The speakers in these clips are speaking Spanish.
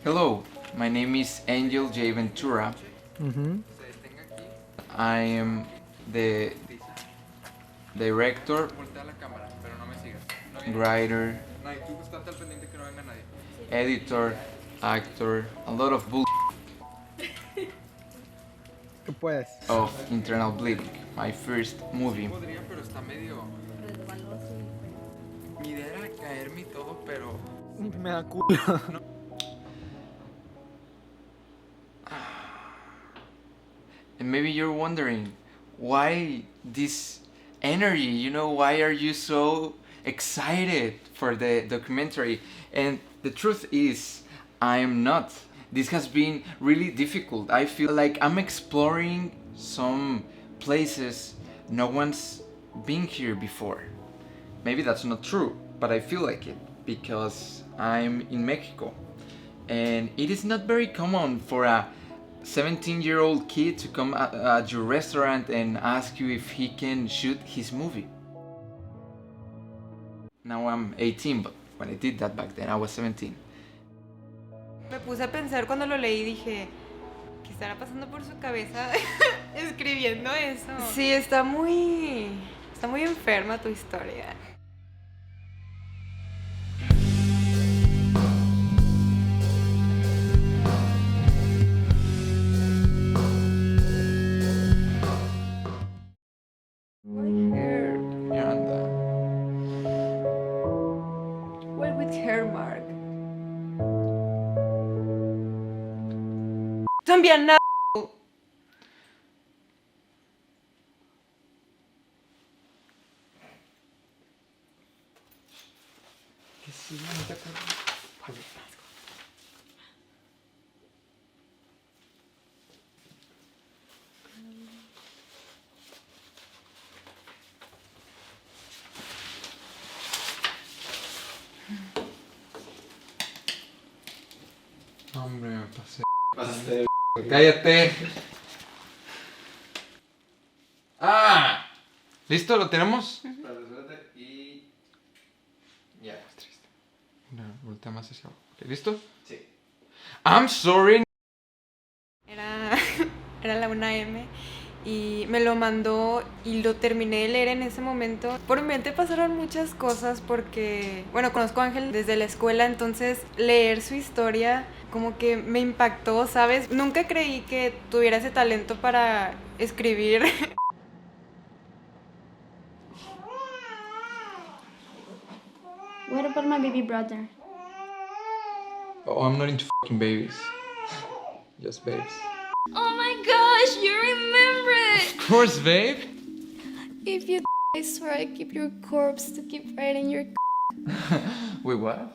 Hello, my name is Angel J. Ventura. I am the director, writer, editor, actor, a lot of bull Tú puedes. of Internal Bleeding, my first movie. Mi idea era caerme y todo, pero Me da culo. and maybe you're wondering why this energy, why are you so excited for the documentary? And the truth is, I am not. This has been really difficult. I feel like I'm exploring some places no one's been here before. Maybe that's not true, but I feel like it because I'm in Mexico. And it is not very common for a 17-year-old kid to come at your restaurant and ask you if he can shoot his movie. Now I'm 18, but when I did that back then, I was 17. Me puse a pensar cuando lo leí, dije, ¿qué estará pasando por su cabeza escribiendo eso? Sí, está muy enferma tu historia. My hair. Yeah, and, Well, with hair mark. También nada. Hombre, me pasé. ¡Cállate! ¡Ah! ¿Listo? ¿Lo tenemos? Y... Ya, es triste. No, voltea más hacia abajo. Ok, ¿listo? Sí. I'm sorry. Era la 1 AM y me lo mandó y lo terminé de leer en ese momento. Por mi mente pasaron muchas cosas porque, bueno, conozco a Ángel desde la escuela, entonces leer su historia como que me impactó, ¿sabes? Nunca creí que tuviera ese talento para escribir. What about my baby brother? Oh, I'm not into fucking babies. Just babes. Oh my gosh, you remember it! Of course, babe. If you I swear I keep your corpse to keep writing your Wait, what?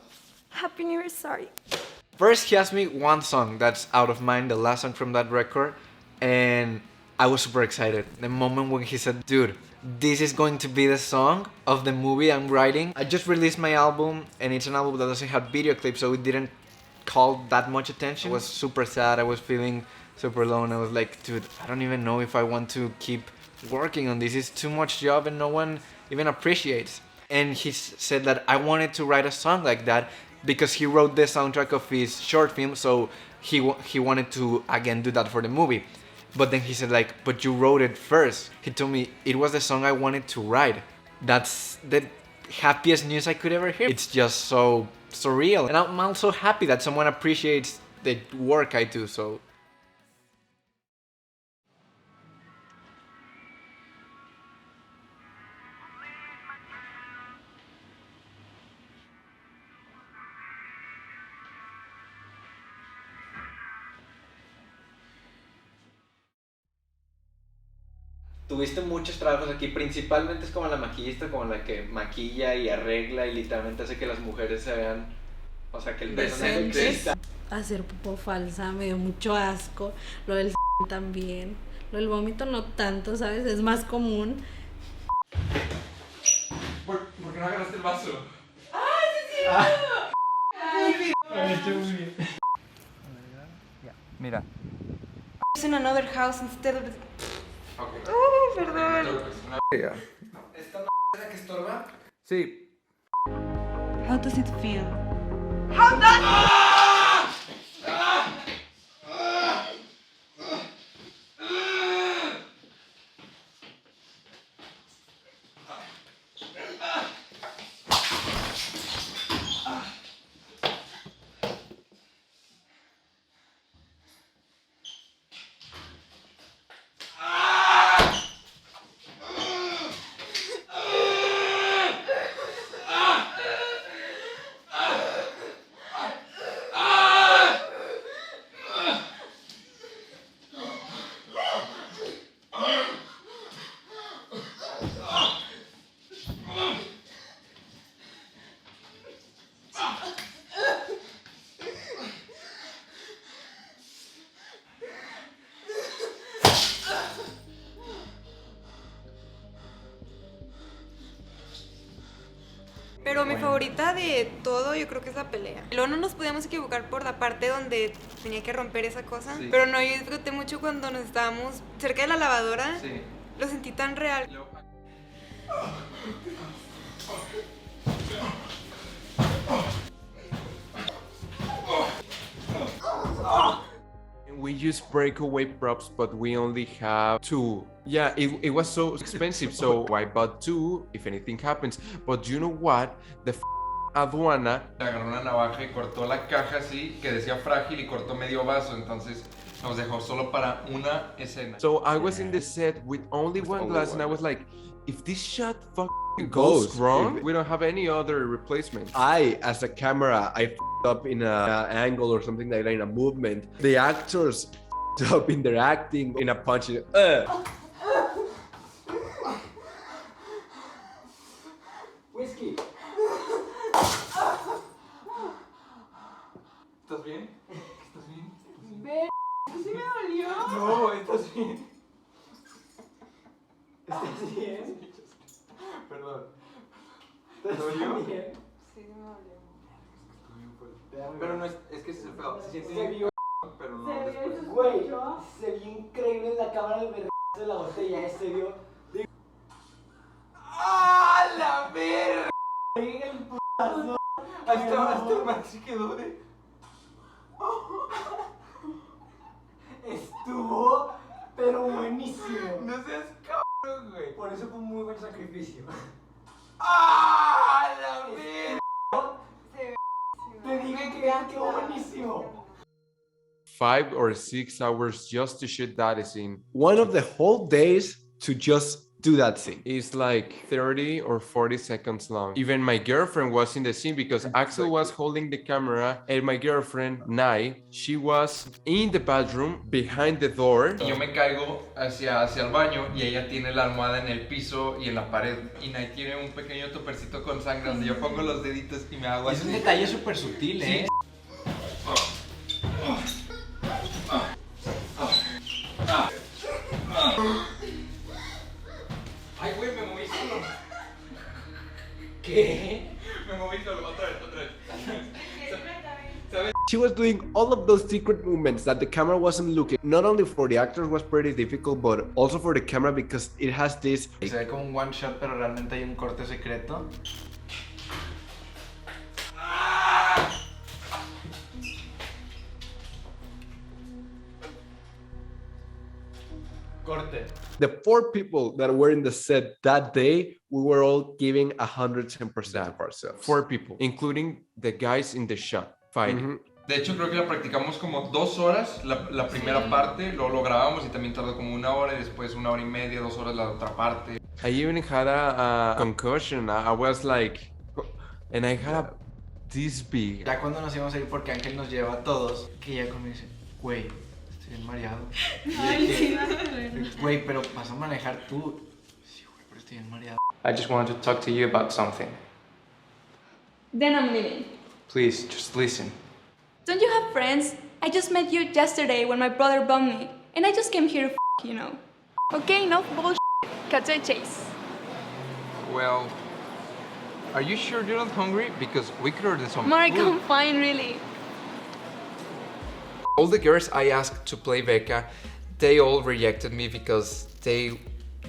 Happy New Year, sorry. First, he asked me one song that's Out of Mind, the last song from that record, and I was super excited. The moment when he said, dude, this is going to be the song of the movie I'm writing. I just released my album, and it's an album that doesn't have video clips, so it didn't call that much attention. I was super sad, I was feeling super low, and I was like, dude, I don't even know if I want to keep working on this. It's too much job and no one even appreciates. And he said that I wanted to write a song like that because he wrote the soundtrack of his short film, so he wanted to again do that for the movie. But then he said like, but you wrote it first. He told me it was the song I wanted to write. That's the happiest news I could ever hear. It's just so surreal. And I'm also happy that someone appreciates the work I do, so. Tuviste muchos trabajos aquí, principalmente es como la maquillista, como la que maquilla y arregla y literalmente hace que las mujeres se vean, o sea, que el personaje exista. Hacer popó falsa me dio mucho asco, lo del también, lo del vómito no tanto, ¿sabes? Es más común. ¿Por qué no agarraste el vaso? Mira. In another house instead of... Okay. Ay, perdón. ¿Esta es la que estorba? Sí. How does it feel? Pero mi favorita de todo yo creo que es la pelea. Luego no nos podíamos equivocar por la parte donde tenía que romper esa cosa. Sí. Pero no, yo disfruté mucho cuando nos estábamos cerca de la lavadora. Sí. Lo sentí tan real. We use breakaway props, but we only have 2. Yeah, it was so expensive, so I bought 2 if anything happens. But you know what? The aduana Agarró una navaja y cortó la caja así, que decía frágil y cortó medio vaso, entonces nos dejó solo para una escena. So I was in the set with only one glass, and I was like, if this shot goes wrong, we don't have any other replacement. I, as a camera, I f***ed up in an angle or something like that in a movement. The actors f***ed up in their acting in a punch. Whisky. ¿Estás bien? ¿Estás bien? Sí me dolió. No, estás bien. ¿Estás bien? Perdón. ¿Estás dolió? bien? Sí, me dolió. Pero no es que ese es el pedo. Se siente Se vio, pero no después. güey, se vio increíble en la cámara del vergazo de la botella. Se vio ¡Ah, la verga! en el putazo. Hasta el Maxi quedó de... Estuvo, pero buenísimo. No seas cabrón, güey. Por eso fue un muy buen sacrificio. ¡Ah, la verga! Te dije que quedó buenísimo. 5 or 6 hours just to shoot that scene. One of the whole days to just do that scene. It's like 30 or 40 seconds long. Even my girlfriend was in the scene because Axel was holding the camera and my girlfriend, Nai, she was in the bathroom behind the door. Y yo me caigo hacia el baño y ella tiene la almohada en el piso y en la pared. Y Nay tiene un pequeño topercito con sangre donde yo pongo los deditos y me hago Es un así. detalle súper sutil, ¿eh? Ay, güey, me moví solo. ¿Qué? Me moví solo. Otra vez. She was doing all of those secret movements that the camera wasn't looking. Not only for the actors was pretty difficult, but also for the camera because it has this. Se ve como un one shot, pero realmente hay un corte secreto. Corte. The 4 people that were in the set that day, we were all giving 110% of ourselves. 4 people, including the guys in the shot fighting. De hecho, creo que la practicamos como 2 horas, la primera parte, luego lo grabamos y también tardó como 1 hora y después 1 hora y media, 2 horas la otra parte. I even had a concussion. I was like, and I had this big. Ya cuando nos íbamos a ir porque Ángel nos lleva a todos, que ya como dice, güey, estoy bien mareado. Ay, sí, no sé. Güey, pero vas a manejar tú. Sí, güey, pero estoy bien mareado. I just wanted to talk to you about something. Then I'm leaving. Please, just listen. Don't you have friends? I just met you yesterday when my brother bumped me, and I just came here to you know. Okay, enough bullshit. Cut to the chase. Well, are you sure you're not hungry? Because we could order some Mark, food. I'm fine, really. All the girls I asked to play Becca, they all rejected me because they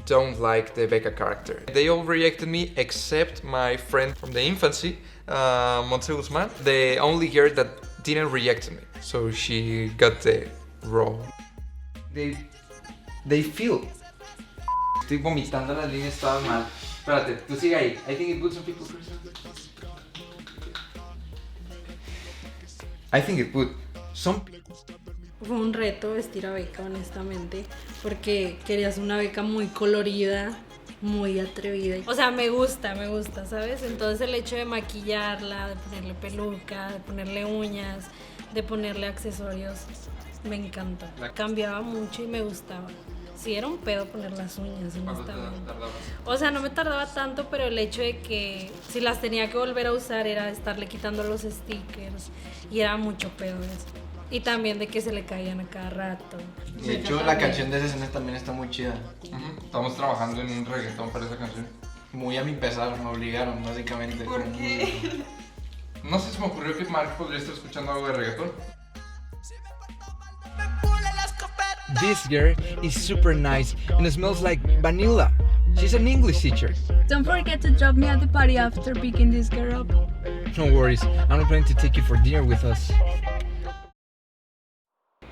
don't like the Becca character. They all rejected me except my friend from the infancy, Montse Guzman, the only girl that didn't reject me. So she got the role. They feel. Estoy vomitando, las líneas estaban mal. Espérate, tú sigue ahí. I think it put some people first. I think it put some. Fue un reto vestir a Becca, honestamente, porque querías una Becca muy colorida, muy atrevida. O sea, me gusta, ¿sabes? Entonces el hecho de maquillarla, de ponerle peluca, de ponerle uñas, de ponerle accesorios, me encantó. Cambiaba mucho y me gustaba. Sí, era un pedo poner las uñas, honestamente. O sea, no me tardaba tanto, pero el hecho de que si las tenía que volver a usar era estarle quitando los stickers y era mucho pedo eso. Y también de que se le caían a cada rato. De hecho, la canción de esa escena también está muy chida. Estamos trabajando en un reggaetón para esa canción. Muy a mi pesar, me obligaron, básicamente. ¿Por qué? No sé, se me ocurrió que Mark podría estar escuchando algo de reggaetón. This girl is super nice and smells like vanilla. She's an English teacher. Don't forget to drop me at the party after picking this girl up. No worries, I'm planning to take you for dinner with us.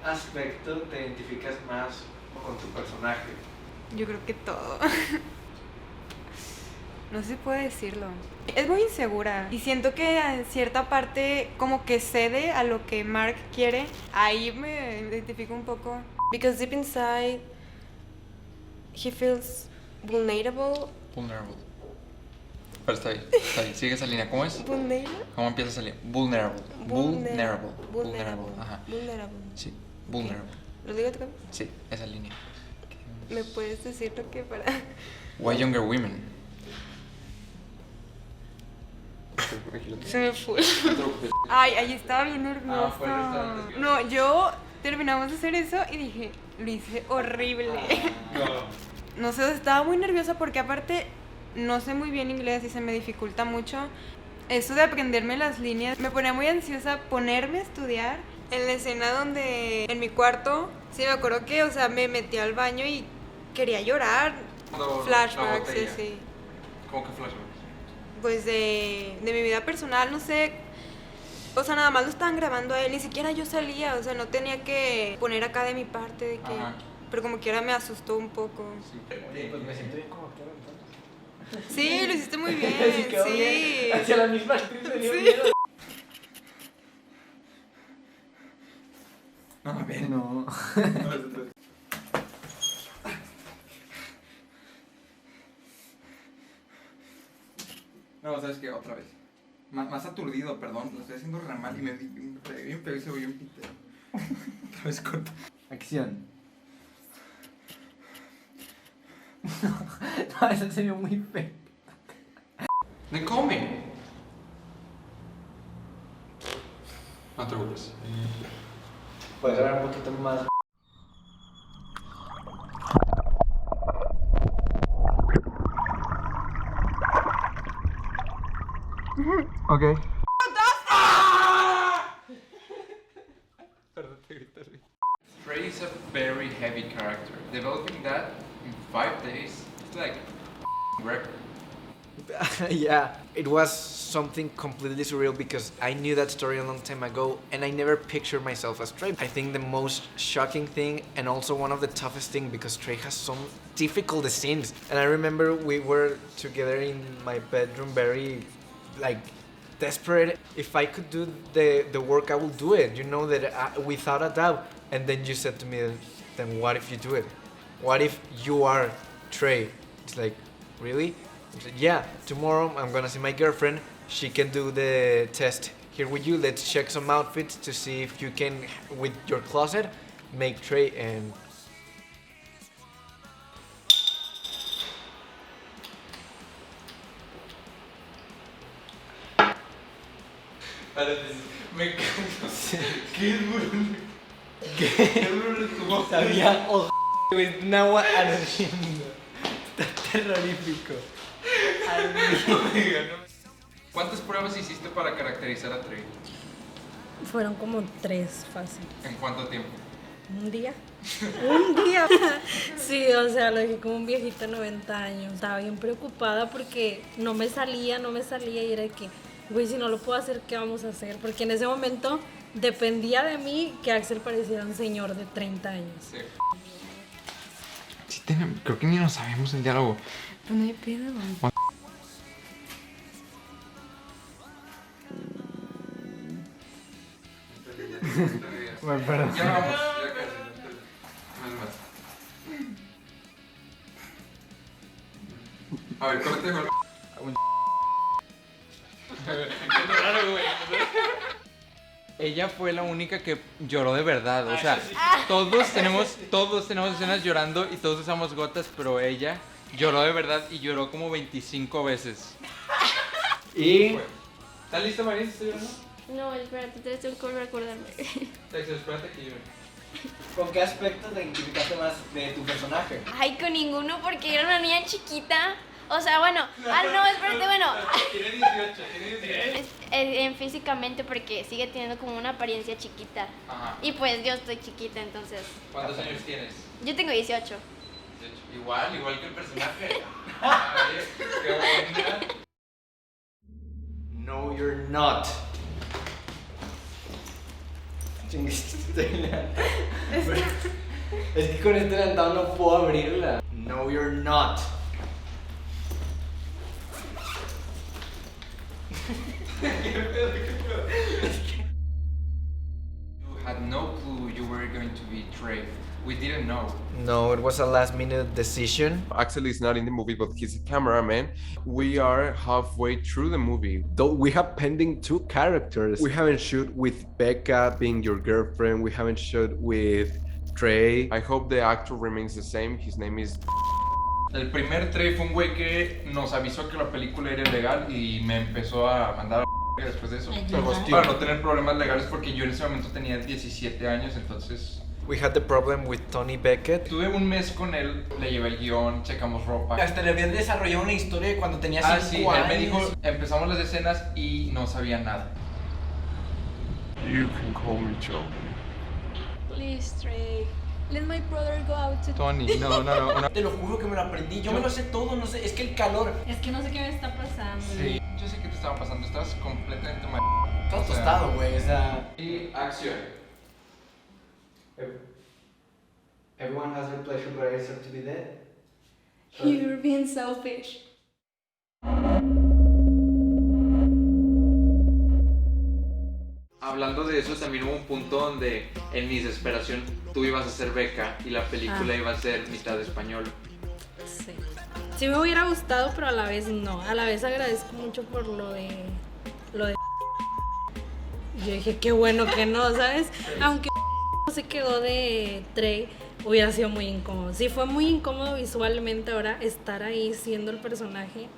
Aspecto te identificas más con tu personaje. Yo creo que todo. No se puede decirlo. Es muy insegura y siento que en cierta parte como que cede a lo que Mark quiere. Ahí me identifico un poco. Because deep inside, he feels vulnerable. Vulnerable. Pero está ahí, sigue esa línea. ¿Cómo es? Vulnerable. ¿Cómo empieza esa línea? Vulnerable. Vulnerable. Vulnerable. Ajá. Vulnerable. Sí, vulnerable. ¿Lo digo tú? Sí, esa línea. ¿Me puedes decir lo que para...? Why younger women? Se me fue. Ay, ahí estaba bien nerviosa. pues, está. No, yo terminamos de hacer eso y dije, lo hice horrible. No sé, estaba muy nerviosa porque aparte no sé muy bien inglés y se me dificulta mucho. Eso de aprenderme las líneas, me ponía muy ansiosa ponerme a estudiar. En la escena donde, en mi cuarto, sí me acuerdo que, o sea, me metí al baño y quería llorar. Flashbacks, sí, sí. ¿Cómo que flashbacks? Pues de mi vida personal, no sé. O sea, nada más lo estaban grabando a él, ni siquiera yo salía, o sea, no tenía que poner acá de mi parte de que... Ajá. Pero como quiera me asustó un poco. Oye, pues me siento bien como actor entonces. Sí, lo hiciste muy bien, Sí, quedó sí. bien. Hacia la misma actriz me dio Sí. miedo. No, a ver. No. No, ¿sabes qué? Otra vez. Más aturdido, perdón. Lo estoy haciendo re mal y me pegué un pego y se voy un pitero. Otra vez corto. Acción. No, eso se vio muy feo. ¡Me come! No te preocupes. Puedes hablar un poquito más. Ok. Trey is a very heavy character. Developing that in 5 days, it's like record. Yeah, it was something completely surreal because I knew that story a long time ago and I never pictured myself as Trey. I think the most shocking thing and also one of the toughest thing because Trey has some difficult scenes. And I remember we were together in my bedroom very like desperate. If I could do the work, I will do it, you know, that without a doubt. And then you said to me, then what if you do it? What if you are Trey? It's like, really? I said, yeah, tomorrow I'm gonna see my girlfriend. She can do the test here with you. Let's check some outfits to see if you can, with your closet, make Trey and... Me encanta. Qué duro. Qué duro le tuvo. Sabía, güey, una agua ardiendo. Está terrorífico. ¿Cuántas pruebas hiciste para caracterizar a Trey? Fueron como 3 fácil. ¿En cuánto tiempo? ¿Un día? ¿Un día? Sí, o sea, lo dije como un viejito de 90 años. Estaba bien preocupada porque no me salía y era de que, güey, si no lo puedo hacer, ¿qué vamos a hacer? Porque en ese momento dependía de mí que Axel pareciera un señor de 30 años. Sí. Sí creo que ni nos sabemos el diálogo. Pues no hay pedo. Bueno, perdón. Ya vamos, ya casi. Más. A ver, corte mejor. Ella fue la única que lloró de verdad, o sea, todos tenemos escenas llorando y todos usamos gotas, pero ella lloró de verdad y lloró como 25 veces. Y... ¿Estás lista, María? ¿Estás llorando? No, espérate, tengo que volver a acordarme. Espérate que llore. ¿Con qué aspectos te identificaste más de tu personaje? Ay, con ninguno, porque era una niña chiquita. O sea, bueno, no, espérate, bueno. Tiene 18, tiene 18. Físicamente porque sigue teniendo como una apariencia chiquita. Ajá. Y pues yo estoy chiquita, entonces. ¿Cuántos años tienes? Yo tengo 18. 18. Igual que el personaje. Ay, qué buena. No, you're not. Es que con este lentado no puedo abrirla. No, you're not. You had no clue you were going to be Trey. We didn't know. No, it was a last minute decision. Axel is not in the movie, but he's a cameraman. We are halfway through the movie. Though we have pending 2 characters. We haven't shoot with Becca being your girlfriend. We haven't shot with Trey. I hope the actor remains the same. His name is... El primer Trey fue un güey que nos avisó que la película era ilegal y me empezó a mandar a después de eso. Para no tener problemas legales porque yo en ese momento tenía 17 años, entonces... We had the problem with Tony Beckett. Tuve un mes con él, le llevé el guión, checamos ropa. Hasta le habían desarrollado una historia de cuando tenía 5 años. Sí, él me dijo, empezamos las escenas y no sabía nada. You can call me Joe. Please, Trey. Let my brother go out to... Tony, no. Te lo juro que me lo aprendí. Yo me lo sé todo, no sé, es que el calor. Es que no sé qué me está pasando. Sí, yo sé qué te estaba pasando, estabas completamente mal. Todo tostado, güey, o sea. Y acción. Everyone has their pleasure, but I deserve to be dead. You're being selfish. Hablando de eso, también hubo un punto donde en mi desesperación tú ibas a ser Becca y la película iba a ser mitad español. Sí. Sí me hubiera gustado, pero a la vez no. A la vez agradezco mucho por lo de... Yo dije, qué bueno que no, ¿sabes? Aunque se quedó de Trey, hubiera sido muy incómodo. Sí, fue muy incómodo visualmente ahora estar ahí siendo el personaje.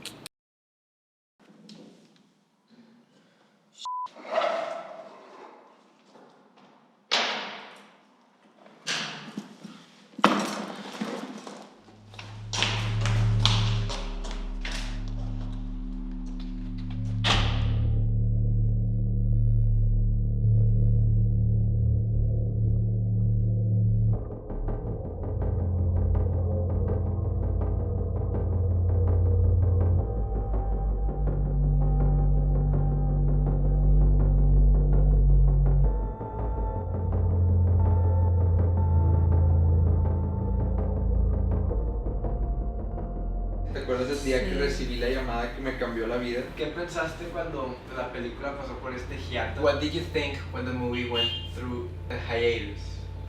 ¿Te acuerdas del día que recibí la llamada que me cambió la vida? ¿Qué pensaste cuando la película pasó por este hiato? What did you think when the movie went through a hiatus?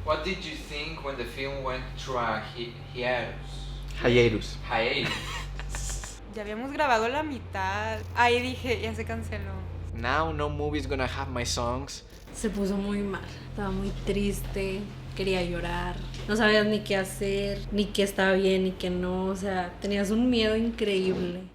What did you think when the film went through a hiatus? Hiatus. Ya habíamos grabado la mitad. Ahí dije, ya se canceló. Now no movie is gonna have my songs. Se puso muy mal, estaba muy triste, quería llorar, no sabías ni qué hacer, ni qué estaba bien, ni qué no, o sea, tenías un miedo increíble.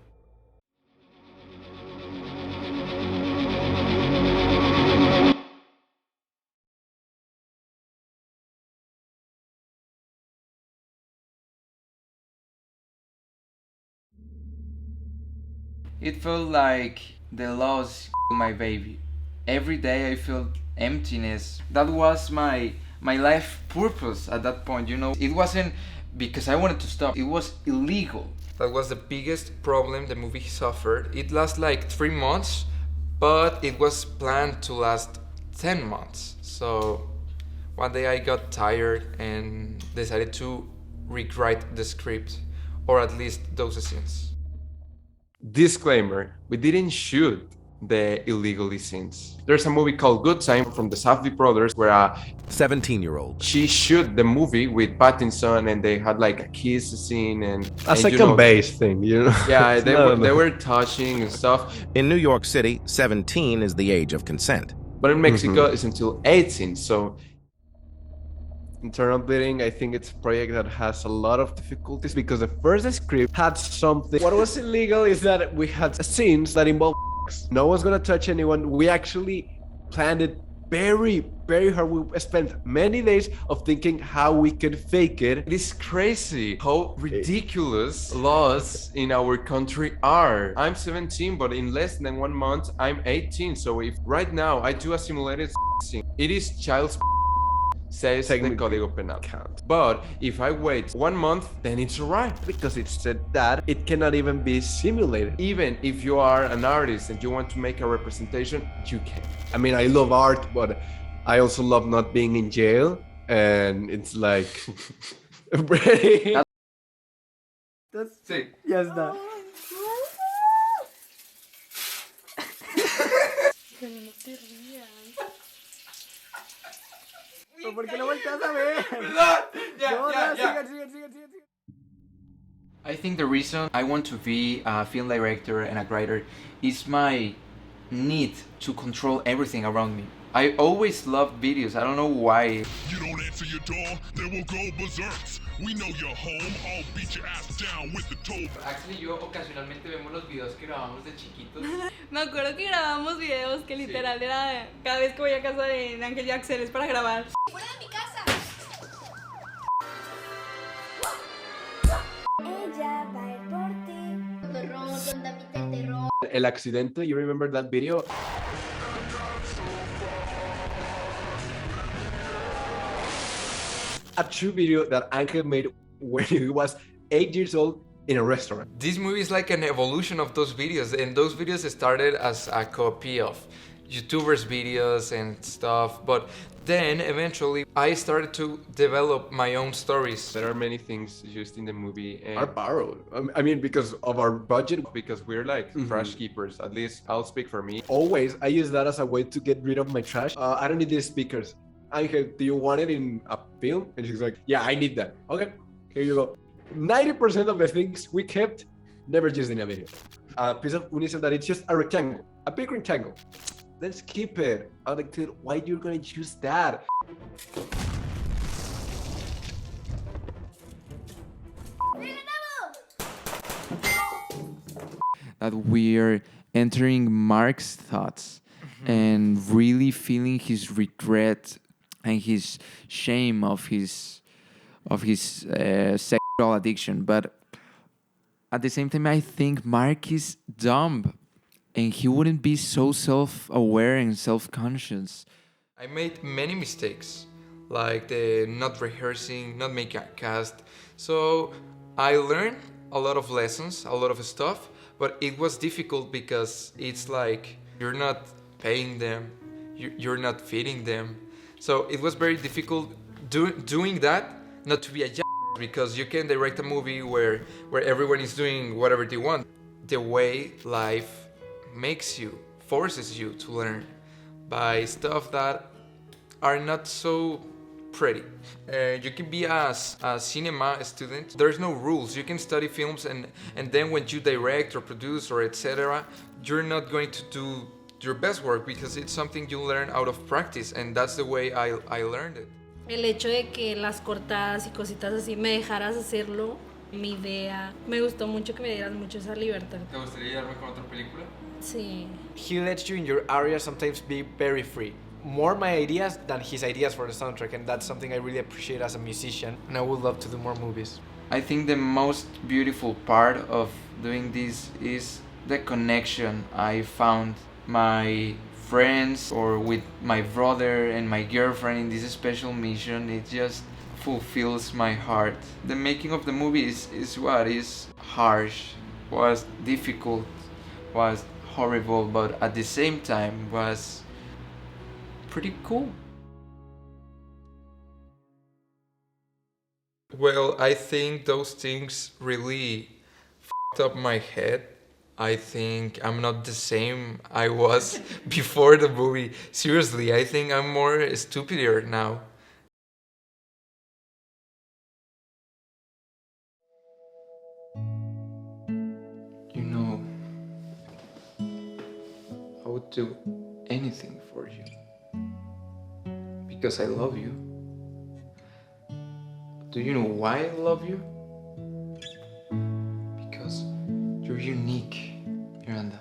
It felt like the loss my baby. Every day I felt emptiness. That was my life purpose at that point, you know. It wasn't because I wanted to stop. It was illegal. That was the biggest problem the movie suffered. It lasted like 3 months, but it was planned to last 10 months. So one day I got tired and decided to rewrite the script, or at least those scenes. Disclaimer, we didn't shoot the illegally scenes. There's a movie called Good Time from the Safdie brothers where a 17-year-old she shoot the movie with Pattinson and they had like a kiss scene and a second base thing, you know. Yeah, they were touching and stuff. In New York City, 17 is the age of consent. But in Mexico it's until 18, so internal bleeding, I think it's a project that has a lot of difficulties because the first script had something. What was illegal is that we had scenes that involved no one's gonna touch anyone. We actually planned it very, very hard. We spent many days of thinking how we could fake it. It is crazy how ridiculous laws in our country are. I'm 17, but in less than 1 month, I'm 18. So if right now I do a simulated scene, it is child's says the Código Penal. But if I wait 1 month, then it's alright. Because it said that it cannot even be simulated. Even if you are an artist and you want to make a representation, you can. I mean, I love art, but I also love not being in jail. And it's like... Sí. Ya está. Pero no te rías. ¿Por qué lo volteas a ver? Sigue. I think the reason I want to be a film director and a writer is my need to control everything around me. I always loved videos. I don't know why. You don't answer your door, they will go berserks. We know you're home, I'll beat your ass down with the toe. Actually, yo ocasionalmente vemos los videos que grabamos de chiquitos. Me acuerdo que grabamos videos que literal era cada vez que voy a casa de Ángel y Axel es para grabar. ¡Fuera de mi casa! Ella va a ir por ti. Terror, con David el terror. El accidente, you remember that video? A true video that Angel made when he was 8 years old in a restaurant. This movie is like an evolution of those videos, and those videos started as a copy of YouTubers' videos and stuff, but then eventually I started to develop my own stories. There are many things used in the movie and Are borrowed. I mean, because of our budget. because we're like trash keepers. At least I'll speak for me. Always, I use that as a way to get rid of my trash. I don't need these speakers. Angel, do you want it in a film? And she's like, yeah, I need that. Okay, here you go. 90% of the things we kept, never used in a video. A piece of uni said that it's just a rectangle, a big rectangle. Let's keep it. I'm like, dude, why you're gonna choose that? That we're entering Mark's thoughts and really feeling his regret and his shame of his sexual addiction. But at the same time, I think Mark is dumb and he wouldn't be so self-aware and self-conscious. I made many mistakes, like the not rehearsing, not making a cast. So I learned a lot of lessons, a lot of stuff, but it was difficult because it's like you're not paying them, you're not feeding them. So it was very difficult doing that, not to be a because you can direct a movie where everyone is doing whatever they want. The way life makes you, forces you to learn by stuff that are not so pretty. You can be a cinema student. There's no rules. You can study films and then when you direct or produce or etc., you're not going to do your best work because it's something you learn out of practice, and that's the way I learned it. El hecho de que las cortadas y cositas así me dejaras hacerlo, mi idea, me gustó mucho que me dieras mucho esa libertad. ¿Te gustaría ayudarme con otra película? Sí. He lets you in your area sometimes be very free. More my ideas than his ideas for the soundtrack, and that's something I really appreciate as a musician, and I would love to do more movies. I think the most beautiful part of doing this is the connection I found my friends or with my brother and my girlfriend in this special mission. It just fulfills my heart. The making of the movie is what is harsh, was difficult, was horrible, but at the same time was pretty cool. Well, I think those things really f***ed up my head. I think I'm not the same I was before the movie. Seriously, I think I'm more stupider now. You know, I would do anything for you because I love you. Do you know why I love you? Because you're unique, Miranda.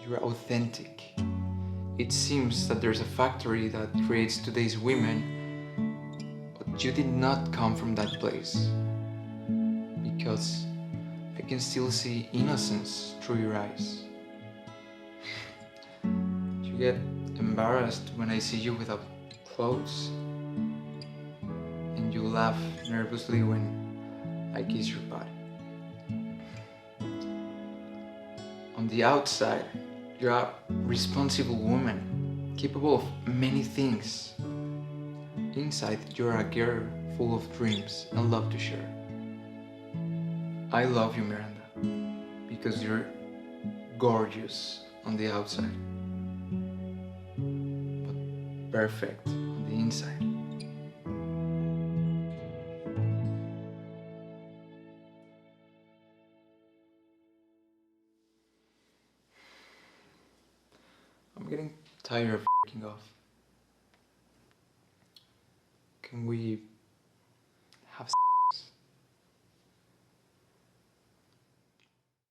You're authentic. it seems that there's a factory that creates today's women, but you did not come from that place. Because I can still see innocence through your eyes. You get embarrassed when I see you without clothes, and you laugh nervously when I kiss your body. On the outside, you're a responsible woman, capable of many things. Inside, you're a girl full of dreams and love to share. I love you, Miranda, because you're gorgeous on the outside, but perfect on the inside. I'm getting tired of f***ing off. Can we